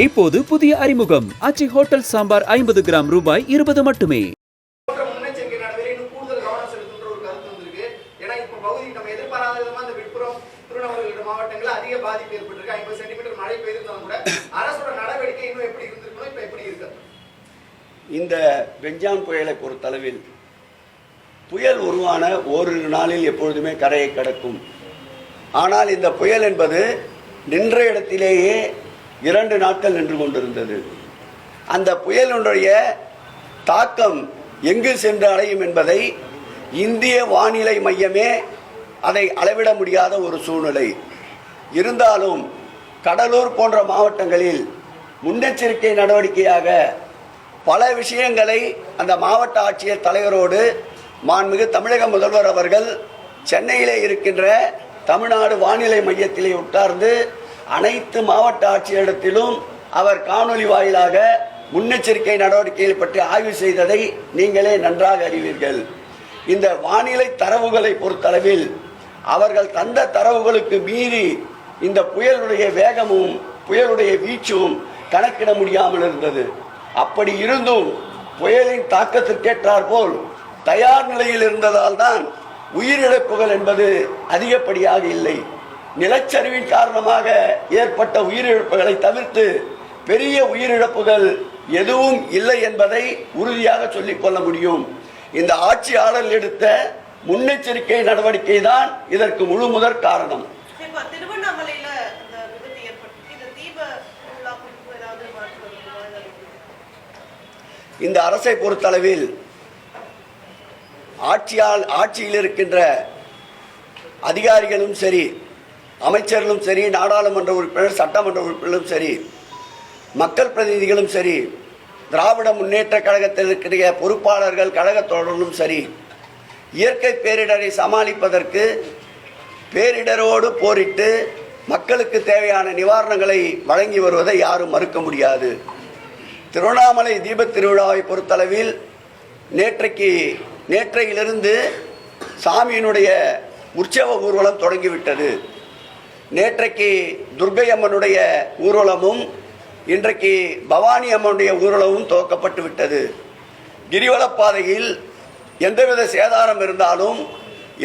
இப்போது புதிய அறிமுகம் ஆச்சி ஹோட்டல் சாம்பார் 50 கிராம் ரூபாய் 20 மட்டுமே. இந்த பெஞ்சான் புயலை பொறுத்தளவில் புயல் உருவான ஓரிரு நாளில் எப்பொழுதுமே கரையை கடக்கும். ஆனால் இந்த புயல் என்பது நின்ற இடத்திலேயே 2 நாட்கள் நின்று கொண்டிருந்தது. அந்த புயலினுடைய தாக்கம் எங்கு சென்று அடையும் என்பதை இந்திய வானிலை மையமே அதை அளவிட முடியாத ஒரு சூழ்நிலை. இருந்தாலும் கடலூர் போன்ற மாவட்டங்களில் முன்னெச்சரிக்கை நடவடிக்கையாக பல விஷயங்களை அந்த மாவட்ட ஆட்சியர் தலைவரோடு மாண்புமிகு தமிழக முதல்வர் அவர்கள் சென்னையிலே இருக்கின்ற தமிழ்நாடு வானிலை மையத்திலே உட்கார்ந்து அனைத்து மாவட்ட ஆட்சியரிடத்திலும் அவர் காணொலி வாயிலாக முன்னெச்சரிக்கை நடவடிக்கைகள் பற்றி ஆய்வு செய்ததை நீங்களே நன்றாக அறிவீர்கள். இந்த வானிலை தரவுகளை பொறுத்தளவில் அவர்கள் தந்த தரவுகளுக்கு மீறி இந்த புயலுடைய வேகமும் புயலுடைய வீச்சும் கணக்கிட முடியாமல் இருந்தது. அப்படி இருந்தும் புயலின் தாக்கத்திற்கேற்றார் போல் தயார் நிலையில் இருந்ததால் தான் உயிரிழப்புகள் என்பது அதிகப்படியாக இல்லை. நிலச்சரிவின் காரணமாக ஏற்பட்ட உயிரிழப்புகளை தவிர்த்து பெரிய உயிரிழப்புகள் எதுவும் இல்லை என்பதை உறுதியாக சொல்லிக் கொள்ள முடியும். இந்த ஆட்சியாளர் எடுத்த முன்னெச்சரிக்கை நடவடிக்கை தான் இதற்கு முழு முதற் காரணம். இந்த அரசை பொறுத்தளவில் ஆட்சியில் இருக்கின்ற அதிகாரிகளும் சரி, அமைச்சர்களும் சரி, நாடாளுமன்ற உறுப்பினர், சட்டமன்ற உறுப்பினர்களும் சரி, மக்கள் பிரதிநிதிகளும் சரி, திராவிட முன்னேற்ற கழகத்தில் இருக்கிற பொறுப்பாளர்கள், கழக தோழர்களும் சரி, இயற்கை பேரிடரை சமாளிப்பதற்கு பேரிடரோடு போரிட்டு மக்களுக்கு தேவையான நிவாரணங்களை வழங்கி வருவதை யாரும் மறுக்க முடியாது. திருவண்ணாமலை தீபத் திருவிழாவை பொறுத்தளவில் நேற்றையிலிருந்து சாமியினுடைய உற்சவ ஊர்வலம் தொடங்கிவிட்டது. நேற்றைக்கு துர்க்கை அம்மனுடைய ஊர்வலமும் இன்றைக்கு பவானி அம்மனுடைய ஊர்வலமும் துவக்கப்பட்டு விட்டது. கிரிவலப்பாதையில் எந்தவித சேதாரம் இருந்தாலும்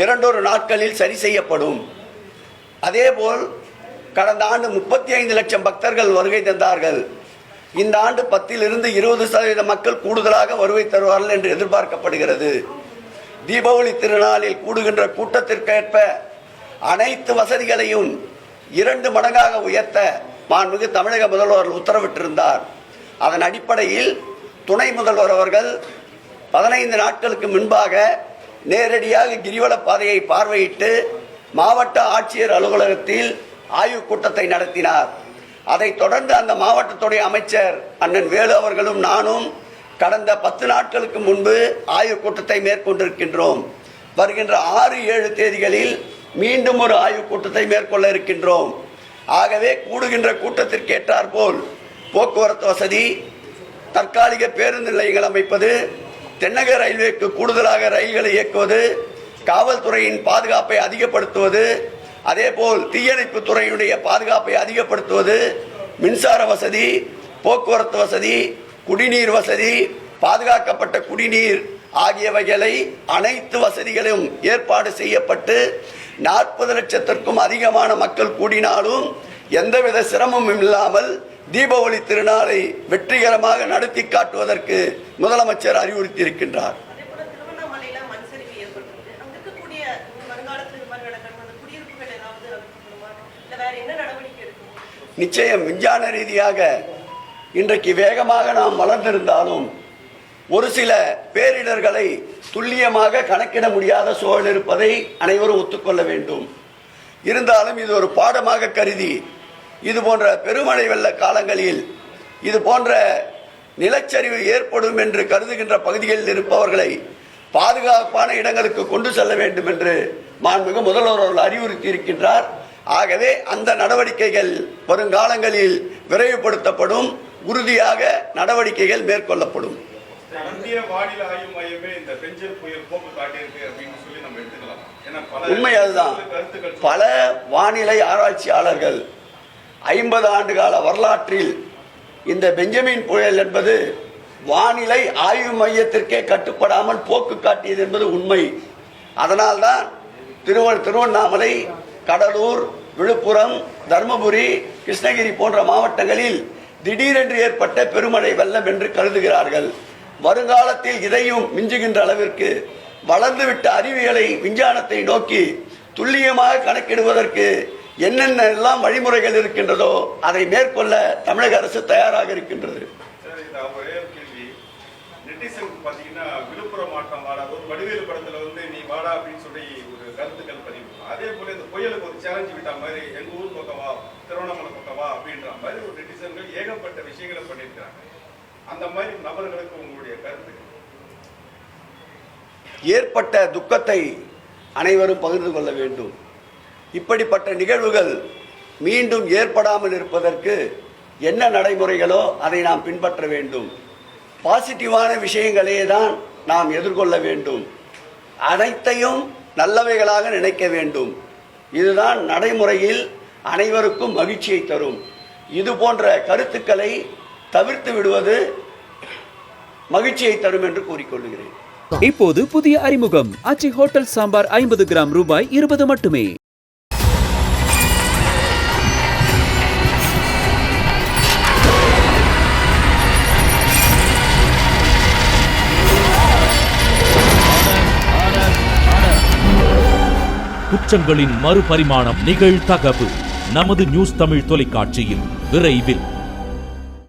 2 நாட்களில் சரி செய்யப்படும். அதேபோல் கடந்த ஆண்டு 35 லட்சம் பக்தர்கள் வருகை தந்தார்கள். இந்த ஆண்டு 10லிருந்து 20% மக்கள் கூடுதலாக வருகை தருவார்கள் என்று எதிர்பார்க்கப்படுகிறது. தீபாவளி திருநாளில் கூடுகின்ற கூட்டத்திற்கேற்ப அனைத்து வசதிகளையும் 2 மடங்காக உயர்த்த மாண்புமிகு தமிழக முதல்வர் உத்தரவிட்டிருந்தார். அதன் அடிப்படையில் துணை முதல்வர் அவர்கள் 15 நாட்களுக்கு முன்பாக நேரடியாக கிரிவல பாதையை பார்வையிட்டு மாவட்ட ஆட்சியர் அலுவலகத்தில் ஆய்வுக் கூட்டத்தை நடத்தினார். அதைத் தொடர்ந்து அந்த மாவட்டத்துடைய அமைச்சர் அண்ணன் வேலு அவர்களும் நானும் கடந்த 10 நாட்களுக்கு முன்பு ஆய்வுக் கூட்டத்தை மேற்கொண்டிருக்கின்றோம். வருகின்ற 6-7 தேதிகளில் மீண்டும் ஒரு ஆய்வுக் கூட்டத்தை மேற்கொள்ள இருக்கின்றோம். ஆகவே கூடுகின்ற கூட்டத்திற்கு ஏற்றாற்போல் போக்குவரத்து வசதி, தற்காலிக பேருந்து நிலையங்கள் அமைப்பது, தென்னக ரயில்வேக்கு கூடுதலாக ரயில்களை இயக்குவது, காவல்துறையின் பாதுகாப்பை அதிகப்படுத்துவது, அதேபோல் தீயணைப்பு துறையினுடைய பாதுகாப்பை அதிகப்படுத்துவது, மின்சார வசதி, போக்குவரத்து வசதி, குடிநீர் வசதி, பாதுகாக்கப்பட்ட குடிநீர் ஆகியவைகளை அனைத்து வசதிகளும் ஏற்பாடு செய்யப்பட்டு 40 லட்சத்திற்கும் அதிகமான மக்கள் கூடினாலும் எந்தவித சிரமமும் இல்லாமல் தீபாவளி திருநாளை வெற்றிகரமாக நடத்தி காட்டுவதற்கு முதலமைச்சர் அறிவுறுத்தியிருக்கின்றார். நிச்சயம் விஞ்ஞான ரீதியாக இன்றைக்கு வேகமாக நாம் வளர்ந்திருந்தாலும் ஒரு சில பேரிடர்களை துல்லியமாக கணக்கிட முடியாத சூழல் இருப்பதை அனைவரும் ஒத்துக்கொள்ள வேண்டும். இருந்தாலும் இது ஒரு பாடமாக கருதி இது போன்ற பெருமழை வெள்ள காலங்களில் இது போன்ற நிலச்சரிவு ஏற்படும் என்று கருதுகின்ற பகுதிகளில் இருப்பவர்களை பாதுகாப்பான இடங்களுக்கு கொண்டு செல்ல வேண்டும் என்று மாண்புமிகு முதல்வர் அவர்கள் அறிவுறுத்தி இருக்கின்றார். ஆகவே அந்த நடவடிக்கைகள் வருங்காலங்களில் விரைவுபடுத்தப்படும், உறுதியாக நடவடிக்கைகள் மேற்கொள்ளப்படும். உண்மை அதுதான். பல வானிலை ஆராய்ச்சியாளர்கள் 50 ஆண்டு கால வரலாற்றில் இந்த பெஞ்சமின் புயல் என்பது வானிலை ஆய்வு மையத்திற்கே கட்டுப்படாமல் போக்கு காட்டியது என்பது உண்மை. அதனால்தான் திருவண்ணாமலை, கடலூர், விழுப்புரம், தர்மபுரி, கிருஷ்ணகிரி போன்ற மாவட்டங்களில் திடீரென்று ஏற்பட்ட பெருமழை வெள்ளம் என்று கருதுகிறார்கள். வருங்காலத்தில் இதையும் மிஞ்சுகின்ற அளவிற்கு வளர்ந்துவிட்ட அறிவியலை, விஞ்ஞானத்தை நோக்கி துல்லியமாக கணக்கிடுவதற்கு என்னென்ன எல்லாம் வழிமுறைகள் இருக்கின்றதோ அதை மேற்கொள்ள தமிழக அரசு தயாராக இருக்கின்றது. விழுப்புரம் மாவட்டம் வாடா, ஒரு வடிவேலு படத்துல நீ வாடா அப்படின்னு சொல்லி ஒரு கருத்துக்கள் பதிவு. அதே போல இந்த புயலுக்கு ஒரு சேலஞ்சு விட்ட மாதிரி எங்க ஊர் பக்கம் வா, திருவண்ணாமலை பக்கம் வா அப்படின்ற மாதிரி ஒரு நெட்டிசன்கள் ஏகப்பட்ட விஷயங்களை பண்ணியிருக்கிறாங்க. அந்த மாதிரி நபர்களுக்கு உங்களுடைய கருத்து? ஏற்பட்ட துக்கத்தை அனைவரும் பகிர்ந்து கொள்ள வேண்டும். இப்படிப்பட்ட நிகழ்வுகள் மீண்டும் ஏற்படாமல் இருப்பதற்கு என்ன நடைமுறைகளோ அதை நாம் பின்பற்ற வேண்டும். பாசிட்டிவான விஷயங்களே தான் நாம் எதிர்கொள்ள வேண்டும். அனைத்தையும் நல்லவைகளாக நினைக்க வேண்டும். இதுதான் நடைமுறையில் அனைவருக்கும் மகிழ்ச்சியை தரும். இது போன்ற கருத்துக்களை தவிர்த்து விடுவது மகிழ்ச்சியை தரும் என்று கூறிக்கொள்கிறேன். இப்போது புதிய அறிமுகம் ஆச்சி ஹோட்டல் சாம்பார் 50 கிராம் ரூபாய் 20 மட்டுமே. குற்றங்களின் மறுபரிமாணம் நிகழ்தகவு நமது நியூஸ் தமிழ் தொலைக்காட்சியில் விரைவில்.